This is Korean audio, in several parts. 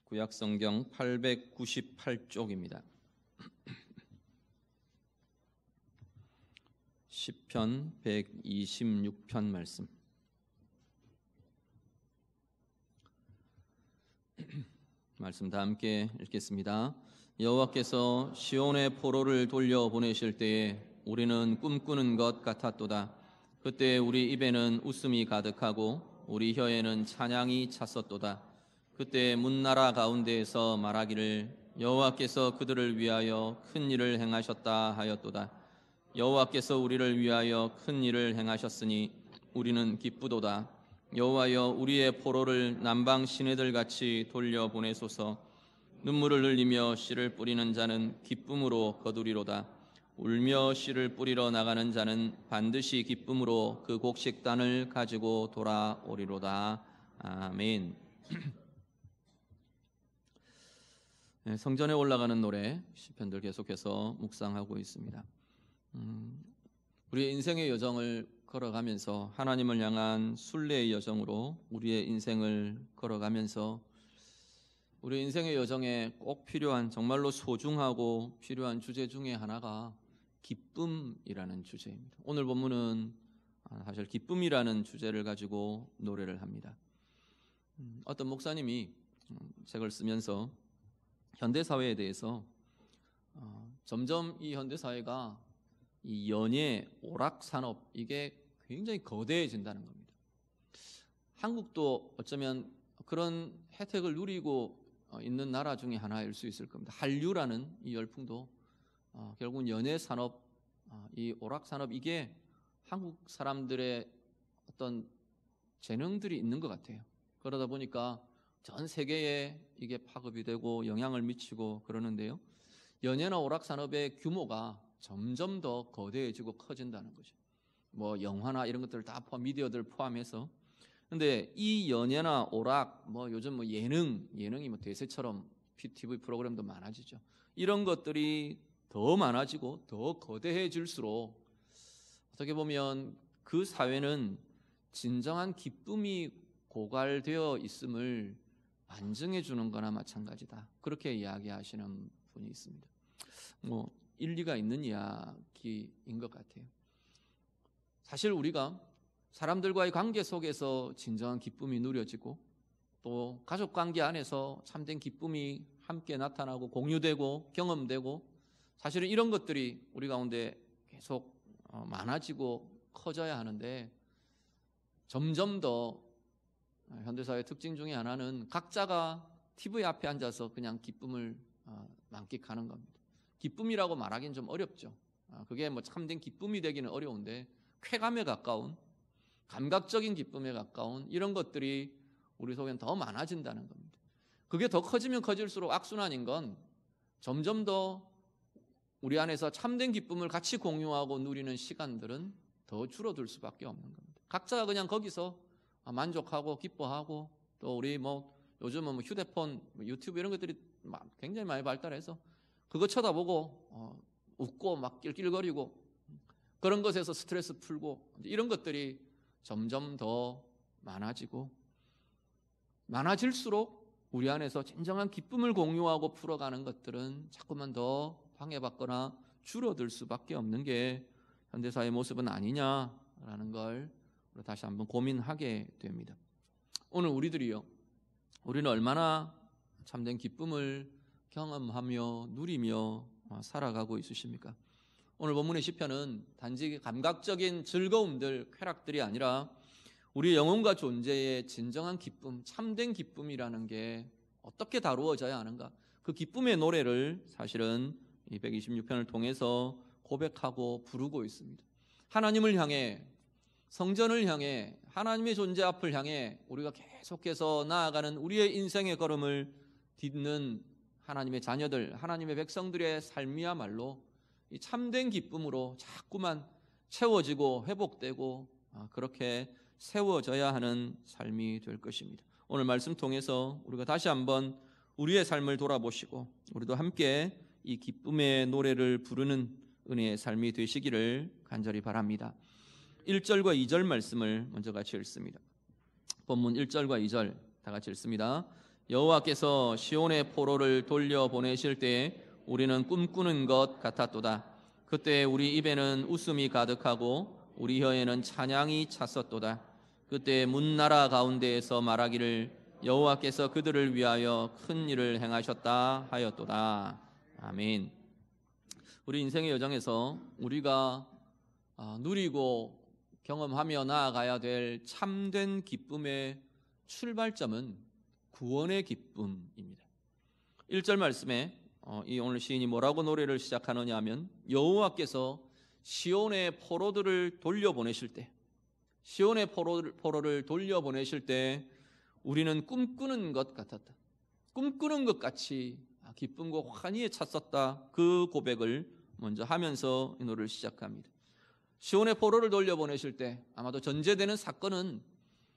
구약성경 898쪽입니다. 시편 126편 말씀. 말씀 다 함께 읽겠습니다. 여호와께서 시온의 포로를 돌려보내실 때에 우리는 꿈꾸는 것 같았도다. 그때 우리 입에는 웃음이 가득하고 우리 혀에는 찬양이 찼었도다. 그때 문나라 가운데에서 말하기를 여호와께서 그들을 위하여 큰 일을 행하셨다 하였도다. 여호와께서 우리를 위하여 큰 일을 행하셨으니 우리는 기쁘도다. 여호와여, 우리의 포로를 남방 시내들 같이 돌려보내소서. 눈물을 흘리며 씨를 뿌리는 자는 기쁨으로 거두리로다. 울며 씨를 뿌리러 나가는 자는 반드시 기쁨으로 그 곡식단을 가지고 돌아오리로다. 아멘. 성전에 올라가는 노래 시편들 계속해서 묵상하고 있습니다. 우리의 인생의 여정을 걸어가면서 하나님을 향한 순례의 여정으로 우리의 인생을 걸어가면서 우리 인생의 여정에 꼭 필요한, 정말로 소중하고 필요한 주제 중에 하나가 기쁨이라는 주제입니다. 오늘 본문은 사실 기쁨이라는 주제를 가지고 노래를 합니다. 어떤 목사님이 책을 쓰면서 현대사회에 대해서 점점 이 현대사회가 이 연예, 오락산업, 이게 굉장히 거대해진다는 겁니다. 한국도 어쩌면 그런 혜택을 누리고 있는 나라 중에 하나일 수 있을 겁니다. 한류라는 이 열풍도 결국은 연예산업, 이 오락산업, 이게 한국 사람들의 어떤 재능들이 있는 것 같아요. 그러다 보니까 전 세계에 이게 파급이 되고 영향을 미치고 그러는데요. 연예나 오락산업의 규모가 점점 더 거대해지고 커진다는 거죠. 뭐 영화나 이런 것들 다 포함, 미디어들 포함해서. 근데 이 연예나 오락, 요즘 예능이 대세처럼 TV 프로그램도 많아지죠. 이런 것들이 더 많아지고 더 거대해질수록 어떻게 보면 그 사회는 진정한 기쁨이 고갈되어 있음을 반증해 주는 거나 마찬가지다. 그렇게 이야기하시는 분이 있습니다. 일리가 있는 이야기인 것 같아요. 사실 우리가 사람들과의 관계 속에서 진정한 기쁨이 누려지고 또 가족 관계 안에서 참된 기쁨이 함께 나타나고 공유되고 경험되고, 사실은 이런 것들이 우리 가운데 계속 많아지고 커져야 하는데, 점점 더 현대사회의 특징 중에 하나는 각자가 TV 앞에 앉아서 그냥 기쁨을 만끽하는 겁니다. 기쁨이라고 말하기는 좀 어렵죠. 그게 참된 기쁨이 되기는 어려운데 쾌감에 가까운, 감각적인 기쁨에 가까운 이런 것들이 우리 속엔 더 많아진다는 겁니다. 그게 더 커지면 커질수록 악순환인 건 점점 더 우리 안에서 참된 기쁨을 같이 공유하고 누리는 시간들은 더 줄어들 수밖에 없는 겁니다. 각자가 그냥 거기서 만족하고 기뻐하고, 또 우리 요즘은 휴대폰, 유튜브 이런 것들이 굉장히 많이 발달해서 그거 쳐다보고 웃고 막 낄낄거리고 그런 것에서 스트레스 풀고, 이런 것들이 점점 더 많아질수록 우리 안에서 진정한 기쁨을 공유하고 풀어가는 것들은 자꾸만 더 방해받거나 줄어들 수밖에 없는 게 현대사회의 모습은 아니냐라는 걸 다시 한번 고민하게 됩니다. 오늘 우리는 얼마나 참된 기쁨을 경험하며 누리며 살아가고 있으십니까? 오늘 본문의 시편은 단지 감각적인 즐거움들, 쾌락들이 아니라 우리 영혼과 존재의 진정한 기쁨, 참된 기쁨이라는 게 어떻게 다루어져야 하는가, 그 기쁨의 노래를 사실은 이 126편을 통해서 고백하고 부르고 있습니다. 하나님을 향해, 성전을 향해, 하나님의 존재 앞을 향해 우리가 계속해서 나아가는 우리의 인생의 걸음을 딛는 하나님의 자녀들, 하나님의 백성들의 삶이야말로 이 참된 기쁨으로 자꾸만 채워지고 회복되고 그렇게 세워져야 하는 삶이 될 것입니다. 오늘 말씀 통해서 우리가 다시 한번 우리의 삶을 돌아보시고 우리도 함께 이 기쁨의 노래를 부르는 은혜의 삶이 되시기를 간절히 바랍니다. 1절과 2절 말씀을 먼저 같이 읽습니다. 본문 1절과 2절 다 같이 읽습니다. 여호와께서 시온의 포로를 돌려보내실 때에 우리는 꿈꾸는 것 같았도다. 그때 우리 입에는 웃음이 가득하고 우리 혀에는 찬양이 찼었도다. 그때 문나라 가운데에서 말하기를 여호와께서 그들을 위하여 큰 일을 행하셨다 하였도다. 아멘. 우리 인생의 여정에서 우리가 누리고 경험하며 나아가야 될 참된 기쁨의 출발점은 구원의 기쁨입니다. 1절 말씀에 이 오늘 시인이 뭐라고 노래를 시작하느냐 하면 여호와께서 시온의 포로들을 돌려보내실 때, 시온의 포로를 돌려보내실 때 우리는 꿈꾸는 것 같았다. 꿈꾸는 것 같이 기쁨과 환희에 찼었다. 그 고백을 먼저 하면서 이 노래를 시작합니다. 시온의 포로를 돌려보내실 때 아마도 전제되는 사건은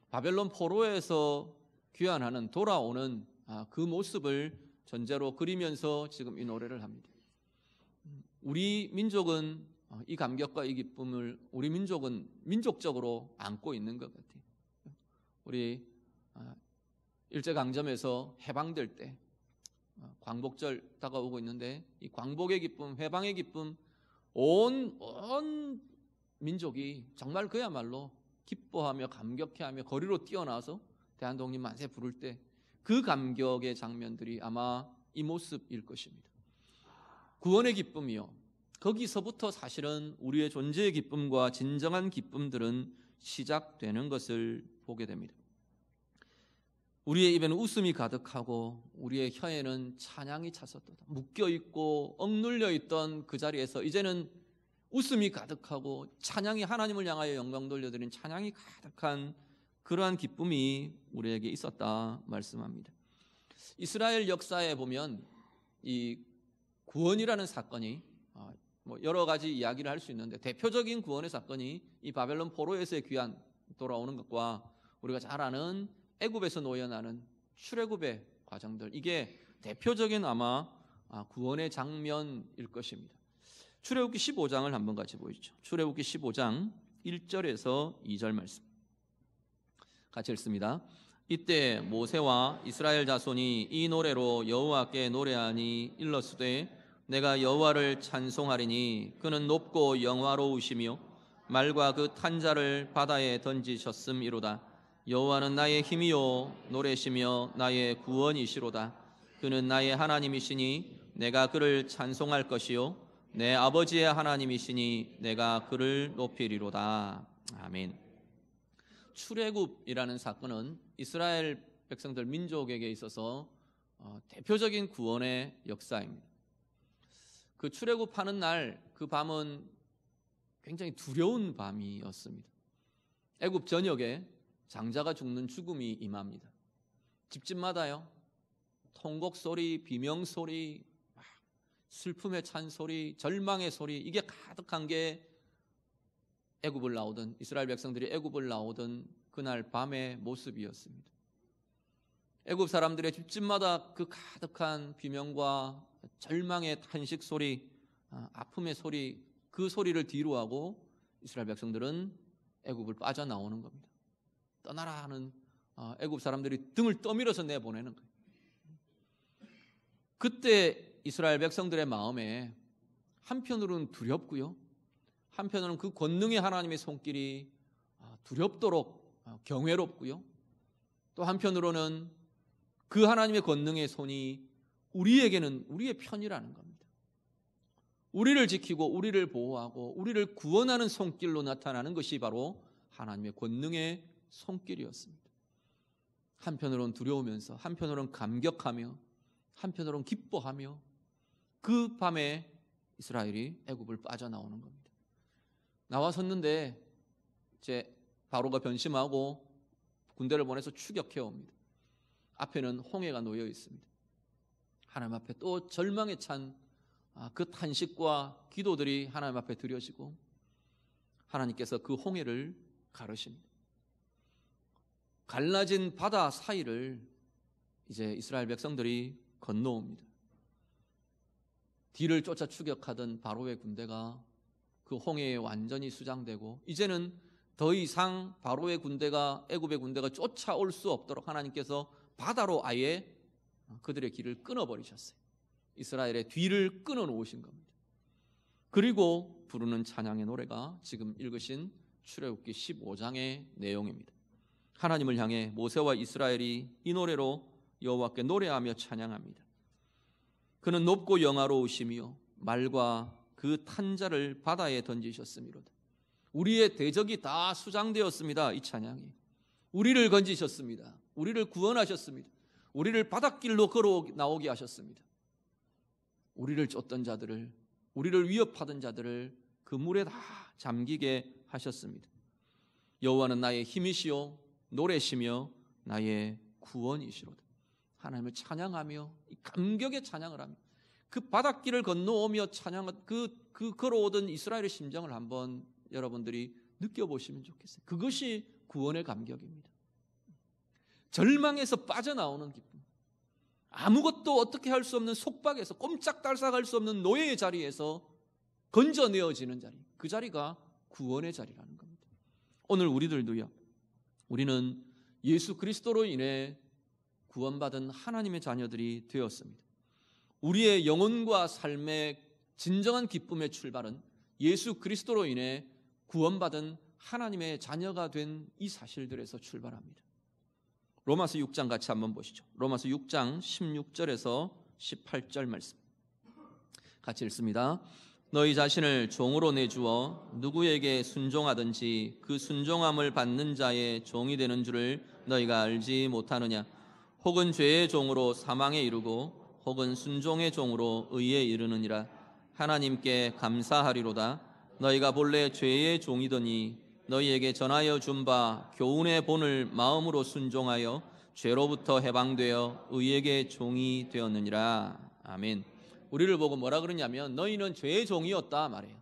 바벨론 포로에서 귀환하는, 돌아오는 그 모습을 전제로 그리면서 지금 이 노래를 합니다. 우리 민족은 이 감격과 이 기쁨을 우리 민족은 민족적으로 안고 있는 것 같아요. 우리 일제강점에서 해방될 때 광복절 다가오고 있는데 이 광복의 기쁨, 해방의 기쁨, 온 민족이 정말 그야말로 기뻐하며 감격해하며 거리로 뛰어나와서 대한독립 만세 부를 때 그 감격의 장면들이 아마 이 모습일 것입니다. 구원의 기쁨이요, 거기서부터 사실은 우리의 존재의 기쁨과 진정한 기쁨들은 시작되는 것을 보게 됩니다. 우리의 입에는 웃음이 가득하고 우리의 혀에는 찬양이 찼었도다. 묶여있고 억눌려 있던 그 자리에서 이제는 웃음이 가득하고 찬양이, 하나님을 향하여 영광 돌려드린 찬양이 가득한 그러한 기쁨이 우리에게 있었다 말씀합니다. 이스라엘 역사에 보면 이 구원이라는 사건이 여러 가지 이야기를 할 수 있는데 대표적인 구원의 사건이 이 바벨론 포로에서의 귀환, 돌아오는 것과 우리가 잘 아는 애굽에서 노여나는 출애굽의 과정들, 이게 대표적인 아마 구원의 장면일 것입니다. 출애굽기 15장을 한번 같이 보시죠. 출애굽기 15장 1절에서 2절 말씀 같이 읽습니다. 이때 모세와 이스라엘 자손이 이 노래로 여호와께 노래하니 일렀으되 내가 여호와를 찬송하리니 그는 높고 영화로우시며 말과 그 탄자를 바다에 던지셨음이로다. 여호와는 나의 힘이요 노래시며 나의 구원이시로다. 그는 나의 하나님이시니 내가 그를 찬송할 것이요 내 아버지의 하나님이시니 내가 그를 높이리로다. 아멘. 출애굽이라는 사건은 이스라엘 백성들 민족에게 있어서 대표적인 구원의 역사입니다. 그 출애굽하는 날 그 밤은 굉장히 두려운 밤이었습니다. 애굽 전역에 장자가 죽는 죽음이 임합니다. 집집마다요, 통곡 소리, 비명 소리, 슬픔의 찬 소리, 절망의 소리, 이게 가득한 게 애굽을 나오던, 이스라엘 백성들이 애굽을 나오던 그날 밤의 모습이었습니다. 애굽 사람들의 집집마다 그 가득한 비명과 절망의 탄식 소리, 아픔의 소리, 그 소리를 뒤로하고 이스라엘 백성들은 애굽을 빠져나오는 겁니다. 떠나라 하는 애굽 사람들이 등을 떠밀어서 내보내는 거예요. 그때 이스라엘 백성들의 마음에 한편으로는 두렵고요, 한편으로는 그 권능의 하나님의 손길이 두렵도록 경외롭고요, 또 한편으로는 그 하나님의 권능의 손이 우리에게는 우리의 편이라는 겁니다. 우리를 지키고 우리를 보호하고 우리를 구원하는 손길로 나타나는 것이 바로 하나님의 권능의 손길이었습니다. 한편으로는 두려우면서 한편으로는 감격하며 한편으로는 기뻐하며 그 밤에 이스라엘이 애굽을 빠져나오는 겁니다. 나와섰는데 이제 바로가 변심하고 군대를 보내서 추격해 옵니다. 앞에는 홍해가 놓여 있습니다. 하나님 앞에 또 절망에 찬 그 탄식과 기도들이 하나님 앞에 드려지고 하나님께서 그 홍해를 가르십니다. 갈라진 바다 사이를 이제 이스라엘 백성들이 건너옵니다. 뒤를 쫓아 추격하던 바로의 군대가 그 홍해에 완전히 수장되고 이제는 더 이상 바로의 군대가, 애굽의 군대가 쫓아올 수 없도록 하나님께서 바다로 아예 그들의 길을 끊어버리셨어요. 이스라엘의 뒤를 끊어놓으신 겁니다. 그리고 부르는 찬양의 노래가 지금 읽으신 출애굽기 15장의 내용입니다. 하나님을 향해 모세와 이스라엘이 이 노래로 여호와께 노래하며 찬양합니다. 그는 높고 영화로우시며 말과 그 탄자를 바다에 던지셨음이로다. 우리의 대적이 다 수장되었습니다. 이 찬양이 우리를 건지셨습니다. 우리를 구원하셨습니다. 우리를 바닷길로 걸어 나오게 하셨습니다. 우리를 쫓던 자들을, 우리를 위협하던 자들을 그 물에 다 잠기게 하셨습니다. 여호와는 나의 힘이시요 노래시며 나의 구원이시로다. 하나님을 찬양하며 이 감격의 찬양을 하며 그 바닷길을 건너오며 찬양한 그 걸어오던 이스라엘의 심정을 한번 여러분들이 느껴보시면 좋겠어요. 그것이 구원의 감격입니다. 절망에서 빠져나오는 기쁨, 아무것도 어떻게 할 수 없는 속박에서, 꼼짝달싹할 수 없는 노예의 자리에서 건져내어지는 자리, 그 자리가 구원의 자리라는 겁니다. 오늘 우리들도요, 우리는 예수 그리스도로 인해 구원받은 하나님의 자녀들이 되었습니다. 우리의 영혼과 삶의 진정한 기쁨의 출발은 예수 그리스도로 인해 구원받은 하나님의 자녀가 된 이 사실들에서 출발합니다. 로마서 6장 같이 한번 보시죠. 로마서 6장 16절에서 18절 말씀 같이 읽습니다. 너희 자신을 종으로 내주어 누구에게 순종하든지 그 순종함을 받는 자의 종이 되는 줄을 너희가 알지 못하느냐. 혹은 죄의 종으로 사망에 이르고 혹은 순종의 종으로 의에 이르느니라. 하나님께 감사하리로다. 너희가 본래 죄의 종이더니 너희에게 전하여 준 바 교훈의 본을 마음으로 순종하여 죄로부터 해방되어 의에게 종이 되었느니라. 아멘. 우리를 보고 뭐라 그러냐면 너희는 죄의 종이었다 말이에요.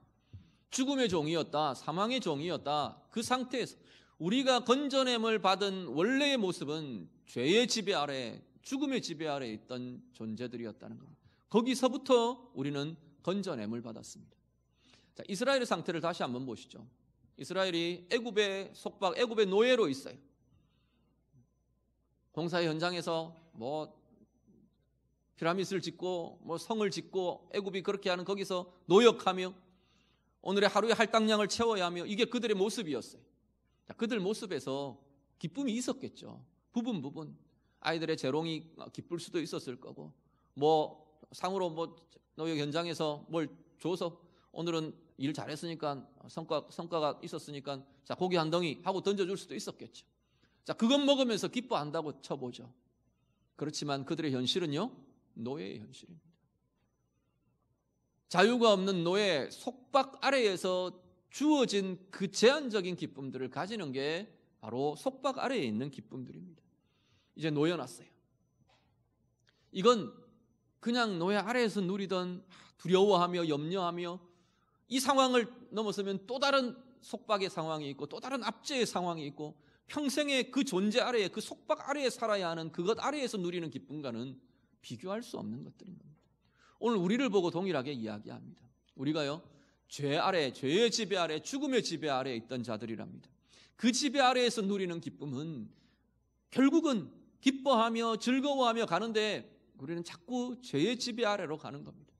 죽음의 종이었다, 사망의 종이었다. 그 상태에서 우리가 건져냄을 받은 원래의 모습은 죄의 지배 아래, 죽음의 지배 아래 있던 존재들이었다는 겁니다. 거기서부터 우리는 건져냄을 받았습니다. 자, 이스라엘의 상태를 다시 한번 보시죠. 이스라엘이 애굽의 속박, 애굽의 노예로 있어요. 공사의 현장에서 피라미드를 짓고 성을 짓고 애굽이 그렇게 하는 거기서 노역하며 오늘의 하루의 할당량을 채워야 하며 이게 그들의 모습이었어요. 자, 그들 모습에서 기쁨이 있었겠죠. 부분 아이들의 재롱이 기쁠 수도 있었을 거고 상으로 노역 현장에서 뭘 줘서 오늘은 일 잘했으니까 성과가 있었으니까 자 고기 한 덩이 하고 던져줄 수도 있었겠죠. 자 그것 먹으면서 기뻐한다고 쳐보죠. 그렇지만 그들의 현실은요, 노예의 현실입니다. 자유가 없는 노예 속박 아래에서 주어진 그 제한적인 기쁨들을 가지는 게 바로 속박 아래에 있는 기쁨들입니다. 이제 놓여놨어요. 이건 그냥 노예 아래에서 누리던 두려워하며 염려하며 이 상황을 넘어서면 또 다른 속박의 상황이 있고 또 다른 압제의 상황이 있고 평생의 그 존재 아래에, 그 속박 아래에 살아야 하는 그것 아래에서 누리는 기쁨과는 비교할 수 없는 것들인 겁니다. 오늘 우리를 보고 동일하게 이야기합니다. 우리가요, 죄 아래, 죄의 지배 아래, 죽음의 지배 아래에 있던 자들이랍니다. 그 지배 아래에서 누리는 기쁨은 결국은 기뻐하며 즐거워하며 가는데 우리는 자꾸 죄의 지배 아래로 가는 겁니다.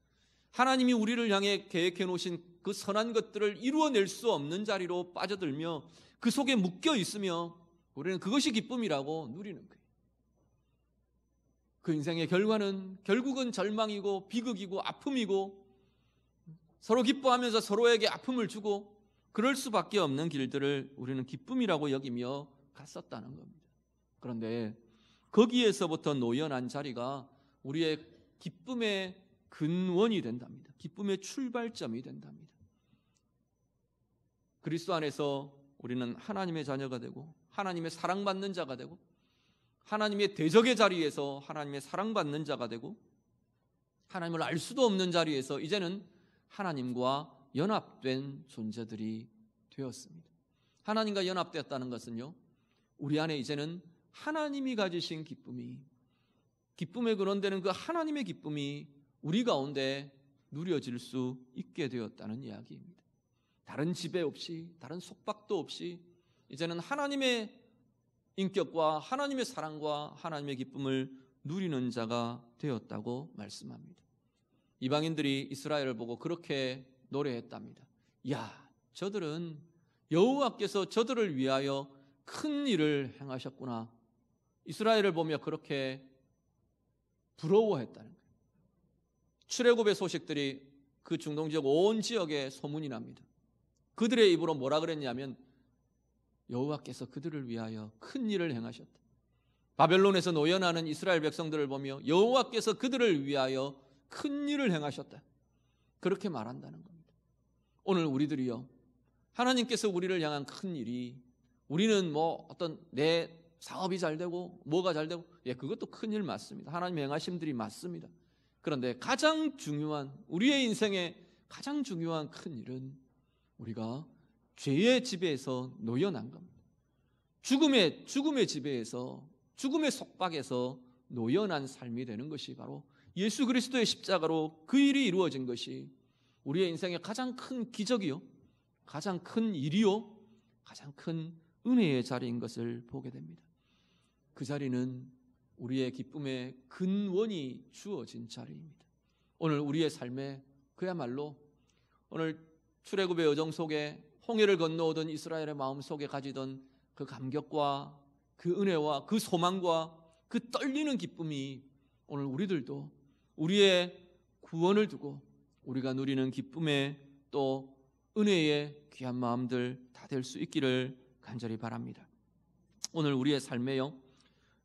하나님이 우리를 향해 계획해 놓으신 그 선한 것들을 이루어낼 수 없는 자리로 빠져들며 그 속에 묶여 있으며 우리는 그것이 기쁨이라고 누리는 거예요. 그 인생의 결과는 결국은 절망이고 비극이고 아픔이고 서로 기뻐하면서 서로에게 아픔을 주고 그럴 수밖에 없는 길들을 우리는 기쁨이라고 여기며 갔었다는 겁니다. 그런데 거기에서부터 노연한 자리가 우리의 기쁨의 근원이 된답니다. 기쁨의 출발점이 된답니다. 그리스도 안에서 우리는 하나님의 자녀가 되고 하나님의 사랑받는 자가 되고 하나님의 대적의 자리에서 하나님의 사랑받는 자가 되고 하나님을 알 수도 없는 자리에서 이제는 하나님과 연합된 존재들이 되었습니다. 하나님과 연합되었다는 것은요, 우리 안에 이제는 하나님이 가지신 기쁨의 근원되는 그 하나님의 기쁨이 우리 가운데 누려질 수 있게 되었다는 이야기입니다. 다른 지배 없이, 다른 속박도 없이 이제는 하나님의 인격과 하나님의 사랑과 하나님의 기쁨을 누리는 자가 되었다고 말씀합니다. 이방인들이 이스라엘을 보고 그렇게 노래했답니다. 야, 저들은 여호와께서 저들을 위하여 큰 일을 행하셨구나. 이스라엘을 보며 그렇게 부러워했다는 거예요. 출애굽의 소식들이 그 중동 지역 온 지역에 소문이 납니다. 그들의 입으로 뭐라 그랬냐면 여호와께서 그들을 위하여 큰 일을 행하셨다. 바벨론에서 노연하는 이스라엘 백성들을 보며 여호와께서 그들을 위하여 큰 일을 행하셨다. 그렇게 말한다는 겁니다. 오늘 우리들이요, 하나님께서 우리를 향한 큰 일이, 우리는 뭐 어떤 내 사업이 잘 되고 뭐가 잘 되고, 그것도 큰 일 맞습니다. 하나님의 행하심들이 맞습니다. 그런데 가장 중요한, 우리의 인생의 가장 중요한 큰 일은 우리가 죄의 지배에서 노연한 겁니다. 죽음의 지배에서, 죽음의 속박에서 노연한 삶이 되는 것이 바로 예수 그리스도의 십자가로 그 일이 이루어진 것이 우리의 인생의 가장 큰 기적이요, 가장 큰 일이요, 가장 큰 은혜의 자리인 것을 보게 됩니다. 그 자리는 우리의 기쁨의 근원이 주어진 자리입니다. 오늘 우리의 삶에 그야말로 오늘 출애굽의 여정 속에 홍해를 건너오던 이스라엘의 마음 속에 가지던 그 감격과 그 은혜와 그 소망과 그 떨리는 기쁨이 오늘 우리들도 우리의 구원을 두고 우리가 누리는 기쁨의 또 은혜의 귀한 마음들 다 될 수 있기를 간절히 바랍니다. 오늘 우리의 삶에요,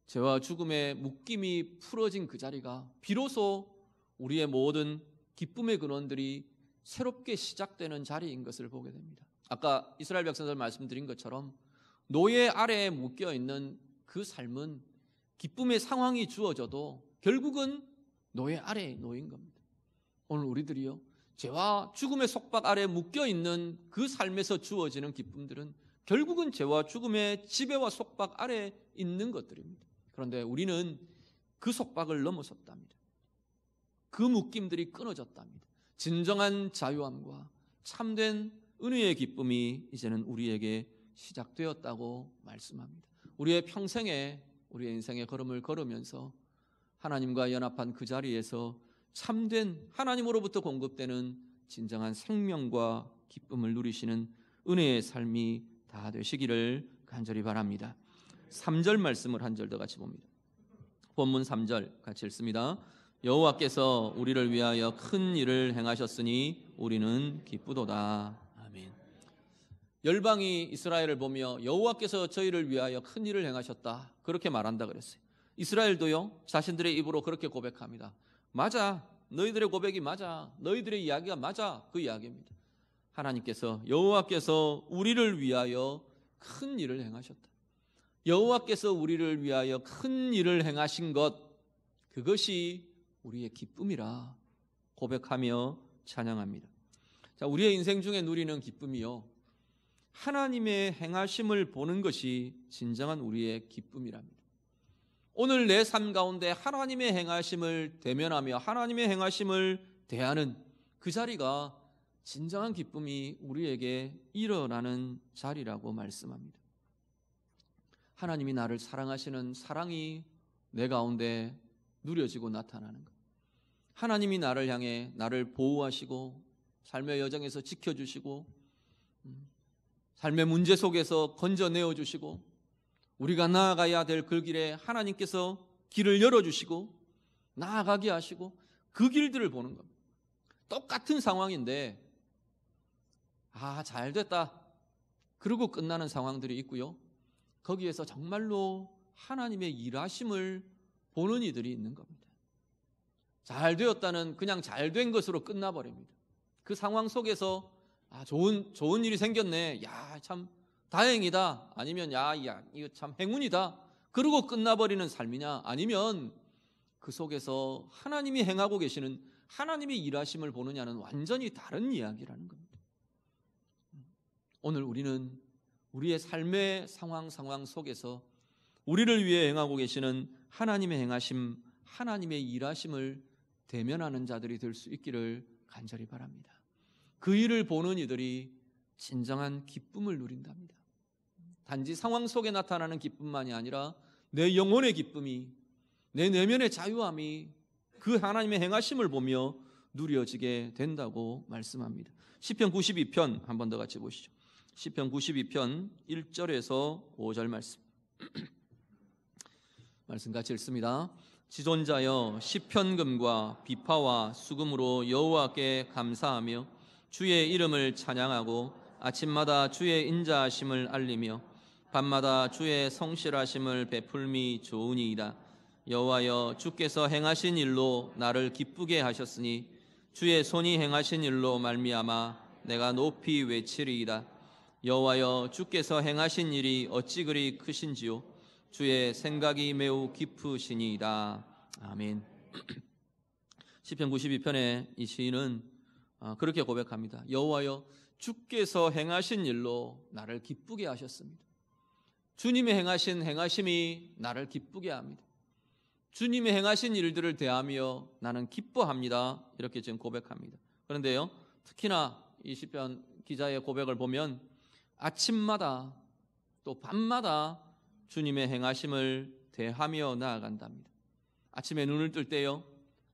죄와 죽음의 묶임이 풀어진 그 자리가 비로소 우리의 모든 기쁨의 근원들이 새롭게 시작되는 자리인 것을 보게 됩니다. 아까 이스라엘 백성들 말씀드린 것처럼 노예 아래에 묶여있는 그 삶은 기쁨의 상황이 주어져도 결국은 노예 아래에 놓인 겁니다. 오늘 우리들이요, 죄와 죽음의 속박 아래에 묶여있는 그 삶에서 주어지는 기쁨들은 결국은 죄와 죽음의 지배와 속박 아래에 있는 것들입니다. 그런데 우리는 그 속박을 넘어섰답니다. 그 묶임들이 끊어졌답니다. 진정한 자유함과 참된 은혜의 기쁨이 이제는 우리에게 시작되었다고 말씀합니다. 우리의 평생에, 우리의 인생의 걸음을 걸으면서 하나님과 연합한 그 자리에서 참된 하나님으로부터 공급되는 진정한 생명과 기쁨을 누리시는 은혜의 삶이 다 되시기를 간절히 바랍니다. 3절 말씀을 한 절 더 같이 봅니다. 본문 3절 같이 읽습니다. 여호와께서 우리를 위하여 큰 일을 행하셨으니 우리는 기쁘도다. 아멘. 열방이 이스라엘을 보며 여호와께서 저희를 위하여 큰 일을 행하셨다, 그렇게 말한다 그랬어요. 이스라엘도요, 자신들의 입으로 그렇게 고백합니다. 맞아, 너희들의 고백이 맞아, 너희들의 이야기가 맞아, 그 이야기입니다. 하나님께서, 여호와께서 우리를 위하여 큰 일을 행하셨다. 여호와께서 우리를 위하여 큰 일을 행하신 것, 그것이 우리의 기쁨이라 고백하며 찬양합니다. 자, 우리의 인생 중에 누리는 기쁨이요, 하나님의 행하심을 보는 것이 진정한 우리의 기쁨이랍니다. 오늘 내 삶 가운데 하나님의 행하심을 대면하며 하나님의 행하심을 대하는 그 자리가 진정한 기쁨이 우리에게 일어나는 자리라고 말씀합니다. 하나님이 나를 사랑하시는 사랑이 내 가운데 누려지고 나타나는 것, 하나님이 나를 향해 나를 보호하시고 삶의 여정에서 지켜주시고 삶의 문제 속에서 건져내어 주시고 우리가 나아가야 될 그 길에 하나님께서 길을 열어주시고 나아가게 하시고 그 길들을 보는 겁니다. 똑같은 상황인데 잘됐다 그러고 끝나는 상황들이 있고요, 거기에서 정말로 하나님의 일하심을 보는 이들이 있는 겁니다. 잘 되었다는 그냥 잘된 것으로 끝나버립니다. 그 상황 속에서 좋은 일이 생겼네, 참 다행이다, 아니면 이거 참 행운이다, 그러고 끝나버리는 삶이냐, 아니면 그 속에서 하나님이 행하고 계시는 하나님의 일하심을 보느냐는 완전히 다른 이야기라는 겁니다. 오늘 우리는 우리의 삶의 상황 속에서 우리를 위해 행하고 계시는 하나님의 행하심, 하나님의 일하심을 대면하는 자들이 될 수 있기를 간절히 바랍니다. 그 일을 보는 이들이 진정한 기쁨을 누린답니다. 단지 상황 속에 나타나는 기쁨만이 아니라 내 영혼의 기쁨이, 내 내면의 자유함이 그 하나님의 행하심을 보며 누려지게 된다고 말씀합니다. 시편 92편 한 번 더 같이 보시죠. 시편 92편 1절에서 5절 말씀. 말씀 같이 읽습니다. 지존자여 시편금과 비파와 수금으로 여호와께 감사하며 주의 이름을 찬양하고 아침마다 주의 인자하심을 알리며 밤마다 주의 성실하심을 베풀미 좋으니이다. 여호와여 주께서 행하신 일로 나를 기쁘게 하셨으니 주의 손이 행하신 일로 말미암아 내가 높이 외치리이다. 여호와여 주께서 행하신 일이 어찌 그리 크신지요 주의 생각이 매우 깊으시니이다. 아멘. 시편 92편의 이 시인은 그렇게 고백합니다. 여호와여 주께서 행하신 일로 나를 기쁘게 하셨습니다. 주님의 행하신 행하심이 나를 기쁘게 합니다. 주님의 행하신 일들을 대하며 나는 기뻐합니다. 이렇게 지금 고백합니다. 그런데요, 특히나 이 시편 기자의 고백을 보면 아침마다 또 밤마다 주님의 행하심을 대하며 나아간답니다. 아침에 눈을 뜰 때요,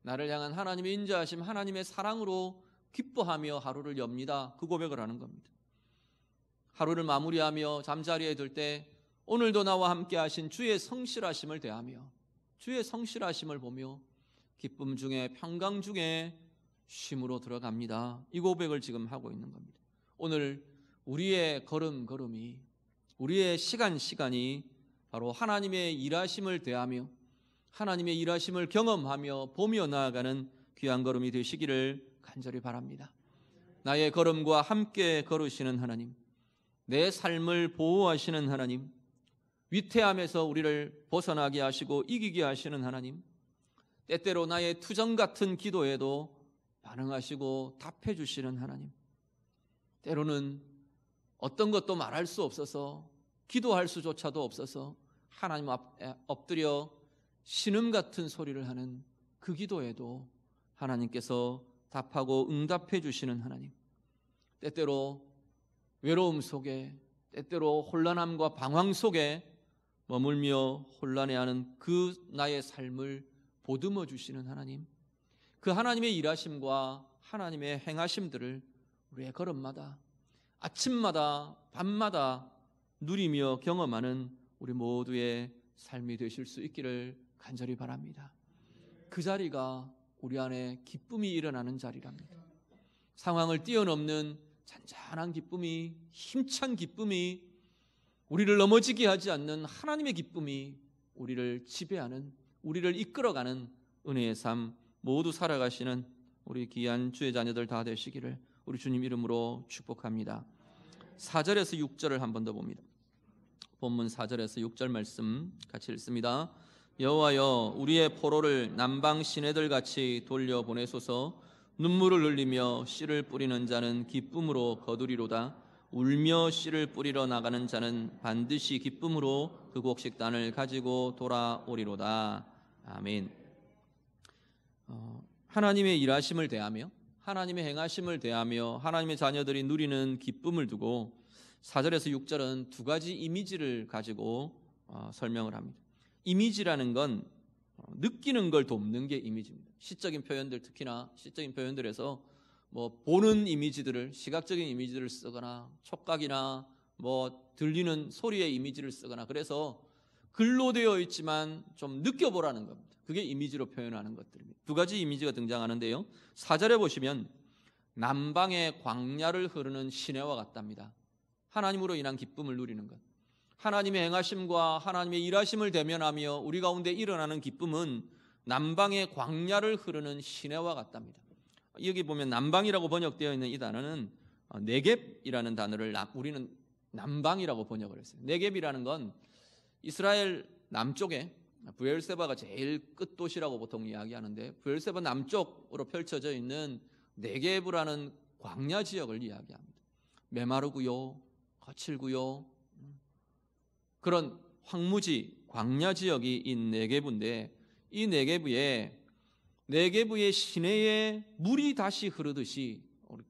나를 향한 하나님의 인자하심, 하나님의 사랑으로 기뻐하며 하루를 엽니다. 그 고백을 하는 겁니다. 하루를 마무리하며 잠자리에 들 때 오늘도 나와 함께 하신 주의 성실하심을 대하며 주의 성실하심을 보며 기쁨 중에 평강 중에 쉼으로 들어갑니다. 이 고백을 지금 하고 있는 겁니다. 오늘 우리의 걸음걸음이, 우리의 시간이 바로 하나님의 일하심을 대하며 하나님의 일하심을 경험하며 보며 나아가는 귀한 걸음이 되시기를 간절히 바랍니다. 나의 걸음과 함께 걸으시는 하나님, 내 삶을 보호하시는 하나님, 위태함에서 우리를 벗어나게 하시고 이기게 하시는 하나님, 때때로 나의 투정 같은 기도에도 반응하시고 답해 주시는 하나님, 때로는 어떤 것도 말할 수 없어서 기도할 수조차도 없어서 하나님 앞에 엎드려 신음 같은 소리를 하는 그 기도에도 하나님께서 답하고 응답해 주시는 하나님, 때때로 외로움 속에, 때때로 혼란함과 방황 속에 머물며 혼란해하는 그 나의 삶을 보듬어 주시는 하나님, 그 하나님의 일하심과 하나님의 행하심들을 우리의 걸음마다, 아침마다, 밤마다 누리며 경험하는 우리 모두의 삶이 되실 수 있기를 간절히 바랍니다. 그 자리가 우리 안에 기쁨이 일어나는 자리랍니다. 상황을 뛰어넘는 잔잔한 기쁨이, 힘찬 기쁨이, 우리를 넘어지게 하지 않는 하나님의 기쁨이 우리를 지배하는, 우리를 이끌어가는 은혜의 삶 모두 살아가시는 우리 귀한 주의 자녀들 다 되시기를 우리 주님 이름으로 축복합니다. 4절에서 6절을 한 번 더 봅니다. 본문 4절에서 6절 말씀 같이 읽습니다. 여호와여 우리의 포로를 남방 시내들 같이 돌려보내소서. 눈물을 흘리며 씨를 뿌리는 자는 기쁨으로 거두리로다. 울며 씨를 뿌리러 나가는 자는 반드시 기쁨으로 그 곡식단을 가지고 돌아오리로다. 아멘. 하나님의 일하심을 대하며 하나님의 행하심을 대하며 하나님의 자녀들이 누리는 기쁨을 두고 4절에서 6절은 두 가지 이미지를 가지고 설명을 합니다. 이미지라는 건 느끼는 걸 돕는 게 이미지입니다. 시적인 표현들, 특히나 시적인 표현들에서 보는 이미지들을, 시각적인 이미지를 쓰거나 촉각이나 들리는 소리의 이미지를 쓰거나, 그래서 글로 되어 있지만 좀 느껴보라는 겁니다. 그게 이미지로 표현하는 것들입니다. 두 가지 이미지가 등장하는데요, 4절에 보시면 남방의 광야를 흐르는 시내와 같답니다. 하나님으로 인한 기쁨을 누리는 것, 하나님의 행하심과 하나님의 일하심을 대면하며 우리 가운데 일어나는 기쁨은 남방의 광야를 흐르는 시내와 같답니다. 여기 보면 남방이라고 번역되어 있는 이 단어는 네겝이라는 단어를 우리는 남방이라고 번역을 했어요. 네겝이라는 건 이스라엘 남쪽에, 브엘세바가 제일 끝도시라고 보통 이야기하는데, 브엘세바 남쪽으로 펼쳐져 있는 네겝이라는 광야 지역을 이야기합니다. 메마르고요, 거칠고요, 그런 황무지, 광야 지역이 이 네겝인데, 이 네겝의 시내에 물이 다시 흐르듯이,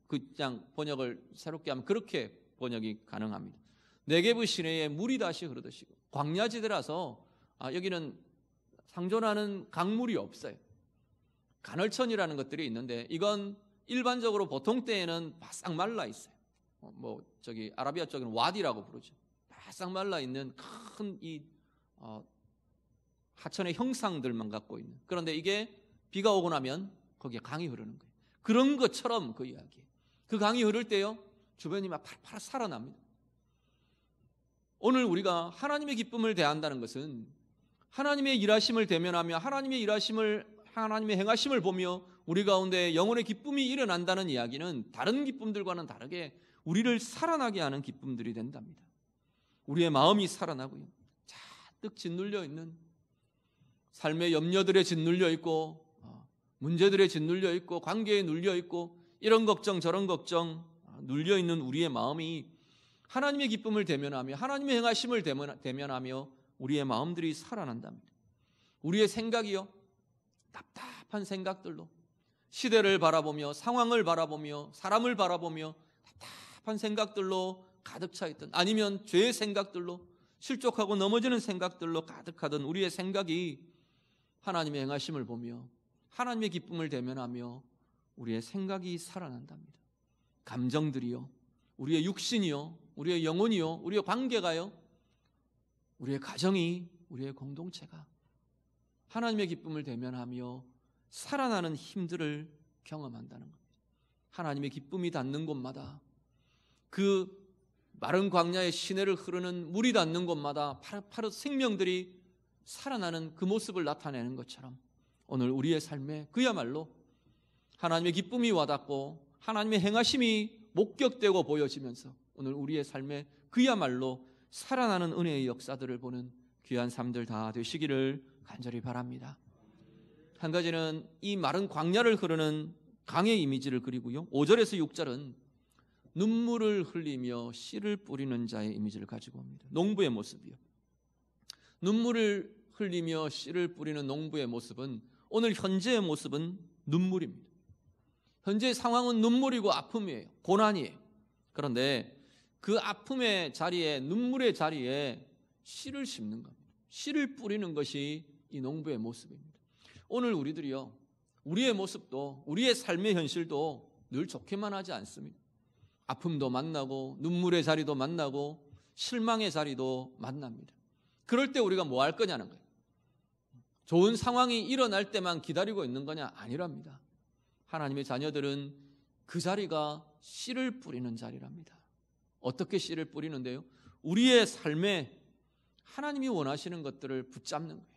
그냥 번역을 새롭게 하면 그렇게 번역이 가능합니다. 네겝의 시내에 물이 다시 흐르듯이, 광야지대라서 여기는 상존하는 강물이 없어요. 간헐천이라는 것들이 있는데 이건 일반적으로 보통 때에는 바싹 말라 있어요. 아라비아 쪽에는 와디라고 부르죠. 바싹 말라 있는 큰 하천의 형상들만 갖고 있는. 그런데 이게 비가 오고 나면 거기에 강이 흐르는 거예요. 그런 것처럼 그 이야기예요. 그 강이 흐를 때요, 주변이 막 파랗파랗 살아납니다. 오늘 우리가 하나님의 기쁨을 대한다는 것은 하나님의 일하심을 대면하며 하나님의 행하심을 보며 우리 가운데 영혼의 기쁨이 일어난다는 이야기는 다른 기쁨들과는 다르게 우리를 살아나게 하는 기쁨들이 된답니다. 우리의 마음이 살아나고요, 잔뜩 짓눌려 있는 삶의 염려들에 짓눌려 있고 문제들에 짓눌려 있고 관계에 눌려 있고 이런 걱정 저런 걱정 눌려 있는 우리의 마음이 하나님의 기쁨을 대면하며 하나님의 행하심을 대면하며 우리의 마음들이 살아난답니다. 우리의 생각이요, 답답한 생각들로, 시대를 바라보며 상황을 바라보며 사람을 바라보며 답답한 생각들로 가득 차 있던, 아니면 죄의 생각들로, 실족하고 넘어지는 생각들로 가득하던 우리의 생각이 하나님의 행하심을 보며 하나님의 기쁨을 대면하며 우리의 생각이 살아난답니다. 감정들이요, 우리의 육신이요, 우리의 영혼이요, 우리의 관계가요, 우리의 가정이, 우리의 공동체가 하나님의 기쁨을 대면하며 살아나는 힘들을 경험한다는 겁니다. 하나님의 기쁨이 닿는 곳마다, 그 마른 광야의 시내를 흐르는 물이 닿는 곳마다 파릇파릇 생명들이 살아나는 그 모습을 나타내는 것처럼 오늘 우리의 삶에 그야말로 하나님의 기쁨이 와닿고 하나님의 행하심이 목격되고 보여지면서 오늘 우리의 삶에 그야말로 살아나는 은혜의 역사들을 보는 귀한 삶들 다 되시기를 간절히 바랍니다. 한 가지는 이 마른 광야를 흐르는 강의 이미지를 그리고요, 5절에서 6절은 눈물을 흘리며 씨를 뿌리는 자의 이미지를 가지고 옵니다. 농부의 모습이요, 눈물을 흘리며 씨를 뿌리는 농부의 모습은, 오늘 현재의 모습은 눈물입니다. 현재의 상황은 눈물이고 아픔이에요, 고난이에요. 그런데 그 아픔의 자리에, 눈물의 자리에 씨를 심는 겁니다. 씨를 뿌리는 것이 이 농부의 모습입니다. 오늘 우리들이요, 우리의 모습도, 우리의 삶의 현실도 늘 좋게만 하지 않습니다. 아픔도 만나고 눈물의 자리도 만나고 실망의 자리도 만납니다. 그럴 때 우리가 뭐 할 거냐는 거예요. 좋은 상황이 일어날 때만 기다리고 있는 거냐? 아니랍니다. 하나님의 자녀들은 그 자리가 씨를 뿌리는 자리랍니다. 어떻게 씨를 뿌리는데요? 우리의 삶에 하나님이 원하시는 것들을 붙잡는 거예요.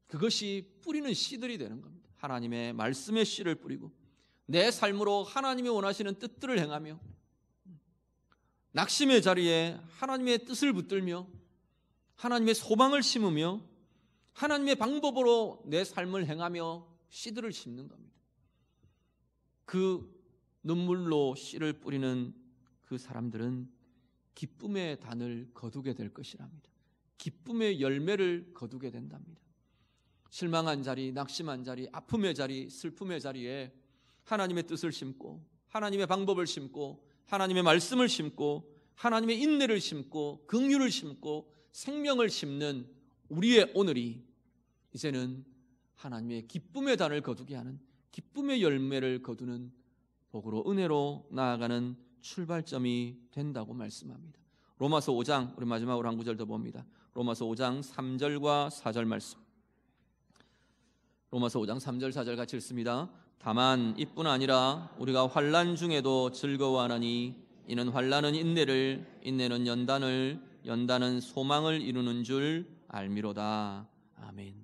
그것이 뿌리는 씨들이 되는 겁니다. 하나님의 말씀의 씨를 뿌리고 내 삶으로 하나님이 원하시는 뜻들을 행하며 낙심의 자리에 하나님의 뜻을 붙들며 하나님의 소망을 심으며 하나님의 방법으로 내 삶을 행하며 씨들을 심는 겁니다. 그 눈물로 씨를 뿌리는 그 사람들은 기쁨의 단을 거두게 될 것이랍니다. 기쁨의 열매를 거두게 된답니다. 실망한 자리, 낙심한 자리, 아픔의 자리, 슬픔의 자리에 하나님의 뜻을 심고 하나님의 방법을 심고 하나님의 말씀을 심고 하나님의 인내를 심고 긍휼을 심고 생명을 심는 우리의 오늘이 이제는 하나님의 기쁨의 단을 거두게 하는, 기쁨의 열매를 거두는 복으로 은혜로 나아가는 출발점이 된다고 말씀합니다. 로마서 5장, 우리 마지막으로 한 구절 더 봅니다. 로마서 5장 3절과 4절 말씀. 로마서 5장 3절 4절 같이 읽습니다. 다만 이뿐 아니라 우리가 환난 중에도 즐거워하나니 이는 환난은 인내를, 인내는 연단을, 연단은 소망을 이루는 줄 알미로다. 아멘.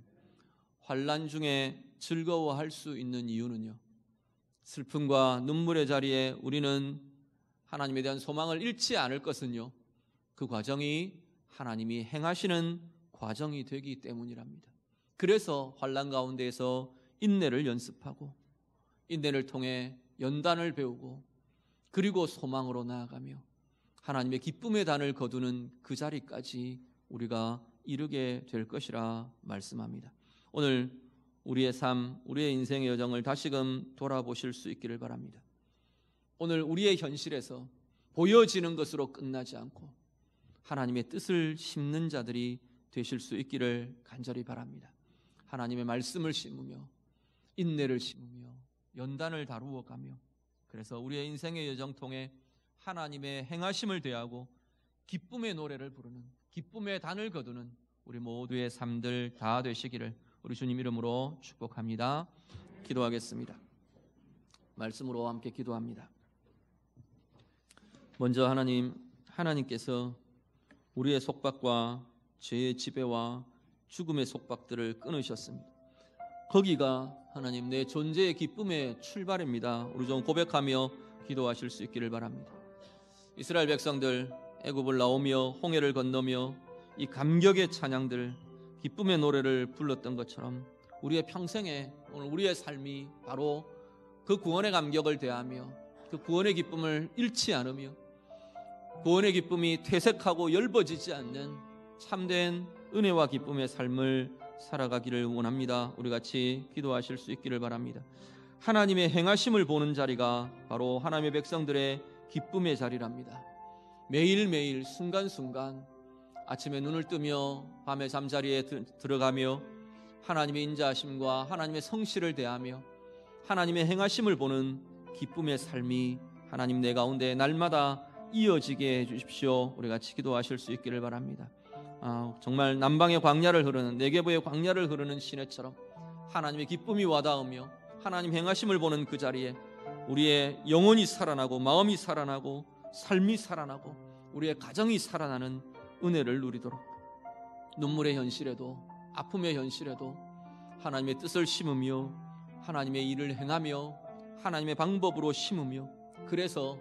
환난 중에 즐거워할 수 있는 이유는요, 슬픔과 눈물의 자리에 우리는 하나님에 대한 소망을 잃지 않을 것은요, 그 과정이 하나님이 행하시는 과정이 되기 때문이랍니다. 그래서 환난 가운데에서 인내를 연습하고 인내를 통해 연단을 배우고 그리고 소망으로 나아가며 하나님의 기쁨의 단을 거두는 그 자리까지 우리가 이르게 될 것이라 말씀합니다. 오늘 우리의 삶, 우리의 인생의 여정을 다시금 돌아보실 수 있기를 바랍니다. 오늘 우리의 현실에서 보여지는 것으로 끝나지 않고 하나님의 뜻을 심는 자들이 되실 수 있기를 간절히 바랍니다. 하나님의 말씀을 심으며 인내를 심으며 연단을 다루어가며, 그래서 우리의 인생의 여정 통해 하나님의 행하심을 대하고 기쁨의 노래를 부르는, 기쁨의 단을 거두는 우리 모두의 삶들 다 되시기를 우리 주님 이름으로 축복합니다. 기도하겠습니다. 말씀으로 함께 기도합니다. 먼저 하나님께서 우리의 속박과 죄의 지배와 죽음의 속박들을 끊으셨습니다. 거기가 하나님 내 존재의 기쁨의 출발입니다. 우리 좀 고백하며 기도하실 수 있기를 바랍니다. 이스라엘 백성들 애굽을 나오며 홍해를 건너며 이 감격의 찬양들, 기쁨의 노래를 불렀던 것처럼 우리의 평생에 오늘 우리의 삶이 바로 그 구원의 감격을 대하며 그 구원의 기쁨을 잃지 않으며 구원의 기쁨이 퇴색하고 엷어지지 않는 참된 은혜와 기쁨의 삶을 살아가기를 원합니다. 우리 같이 기도하실 수 있기를 바랍니다. 하나님의 행하심을 보는 자리가 바로 하나님의 백성들의 기쁨의 자리랍니다. 매일매일 순간순간 아침에 눈을 뜨며 밤에 잠자리에 들어가며 하나님의 인자하심과 하나님의 성실을 대하며 하나님의 행하심을 보는 기쁨의 삶이 하나님 내 가운데 날마다 이어지게 해주십시오. 우리 같이 기도하실 수 있기를 바랍니다. 정말 남방의 광야를 흐르는, 네게부의 광야를 흐르는 시내처럼 하나님의 기쁨이 와닿으며 하나님 행하심을 보는 그 자리에 우리의 영혼이 살아나고 마음이 살아나고 삶이 살아나고 우리의 가정이 살아나는 은혜를 누리도록, 눈물의 현실에도 아픔의 현실에도 하나님의 뜻을 심으며 하나님의 일을 행하며 하나님의 방법으로 심으며, 그래서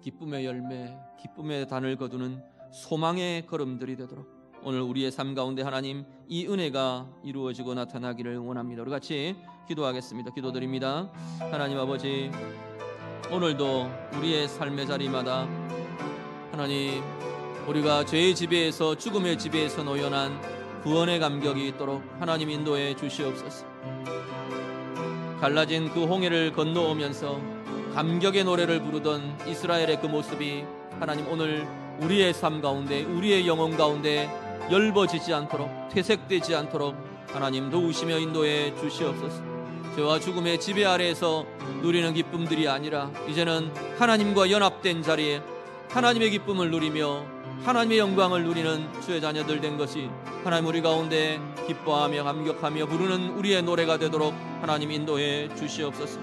기쁨의 열매, 기쁨의 단을 거두는 소망의 걸음들이 되도록 오늘 우리의 삶 가운데 하나님 이 은혜가 이루어지고 나타나기를 원합니다. 우리 같이 기도하겠습니다. 기도드립니다. 하나님 아버지, 오늘도 우리의 삶의 자리마다 하나님 우리가 죄의 지배에서 죽음의 지배에서 노연한 구원의 감격이 있도록 하나님 인도해 주시옵소서. 갈라진 그 홍해를 건너오면서 감격의 노래를 부르던 이스라엘의 그 모습이 하나님 오늘 우리의 삶 가운데 우리의 영혼 가운데 엷어지지 않도록 퇴색되지 않도록 하나님 도우시며 인도해 주시옵소서. 죄와 죽음의 지배 아래에서 누리는 기쁨들이 아니라 이제는 하나님과 연합된 자리에 하나님의 기쁨을 누리며 하나님의 영광을 누리는 주의 자녀들 된 것이 하나님 우리 가운데 기뻐하며 감격하며 부르는 우리의 노래가 되도록 하나님 인도해 주시옵소서.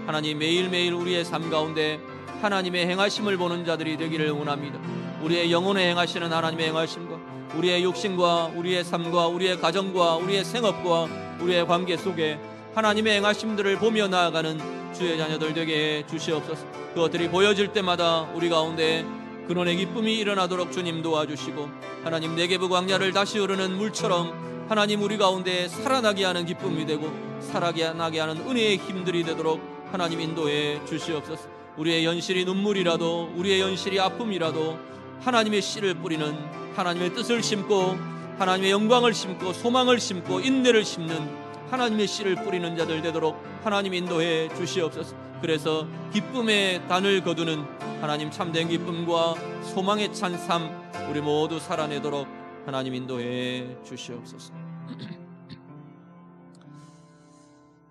하나님 매일매일 우리의 삶 가운데 하나님의 행하심을 보는 자들이 되기를 원합니다. 우리의 영혼에 행하시는 하나님의 행하심과 우리의 육신과 우리의 삶과 우리의 가정과 우리의 생업과 우리의 관계 속에 하나님의 행하심들을 보며 나아가는 주의 자녀들 되게 해 주시옵소서. 그것들이 보여질 때마다 우리 가운데 근원의 기쁨이 일어나도록 주님 도와주시고 하나님 네게부 광야를 다시 흐르는 물처럼 하나님 우리 가운데 살아나게 하는 기쁨이 되고 살아나게 하는 은혜의 힘들이 되도록 하나님 인도해 주시옵소서. 우리의 연실이 눈물이라도 우리의 연실이 아픔이라도 하나님의 씨를 뿌리는, 하나님의 뜻을 심고 하나님의 영광을 심고 소망을 심고 인내를 심는 하나님의 씨를 뿌리는 자들 되도록 하나님 인도해 주시옵소서. 그래서 기쁨의 단을 거두는 하나님 참된 기쁨과 소망의 찬 삶 우리 모두 살아내도록 하나님 인도해 주시옵소서.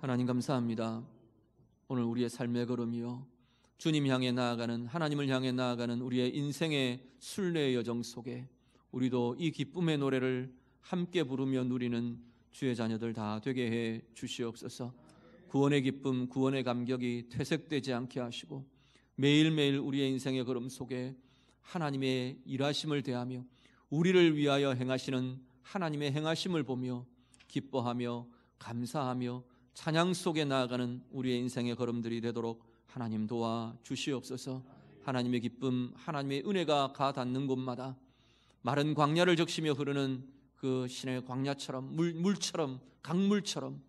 하나님 감사합니다. 오늘 우리의 삶의 걸음이요 주님 향해 나아가는, 하나님을 향해 나아가는 우리의 인생의 순례의 여정 속에 우리도 이 기쁨의 노래를 함께 부르며 누리는 주의 자녀들 다 되게 해 주시옵소서. 구원의 기쁨, 구원의 감격이 퇴색되지 않게 하시고 매일매일 우리의 인생의 걸음 속에 하나님의 일하심을 대하며 우리를 위하여 행하시는 하나님의 행하심을 보며 기뻐하며 감사하며 찬양 속에 나아가는 우리의 인생의 걸음들이 되도록 하나님 도와 주시옵소서. 하나님의 기쁨, 하나님의 은혜가 가 닿는 곳마다 마른 광야를 적시며 흐르는 그 신의 광야처럼 물처럼 강물처럼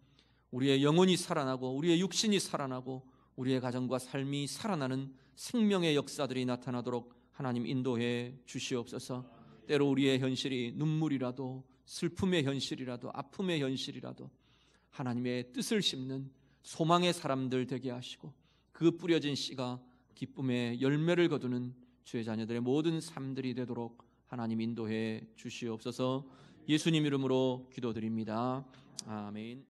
우리의 영혼이 살아나고 우리의 육신이 살아나고 우리의 가정과 삶이 살아나는 생명의 역사들이 나타나도록 하나님 인도해 주시옵소서. 때로 우리의 현실이 눈물이라도 슬픔의 현실이라도 아픔의 현실이라도 하나님의 뜻을 심는 소망의 사람들 되게 하시고 그 뿌려진 씨가 기쁨의 열매를 거두는 주의 자녀들의 모든 삶들이 되도록 하나님 인도해 주시옵소서. 예수님 이름으로 기도드립니다. 아멘.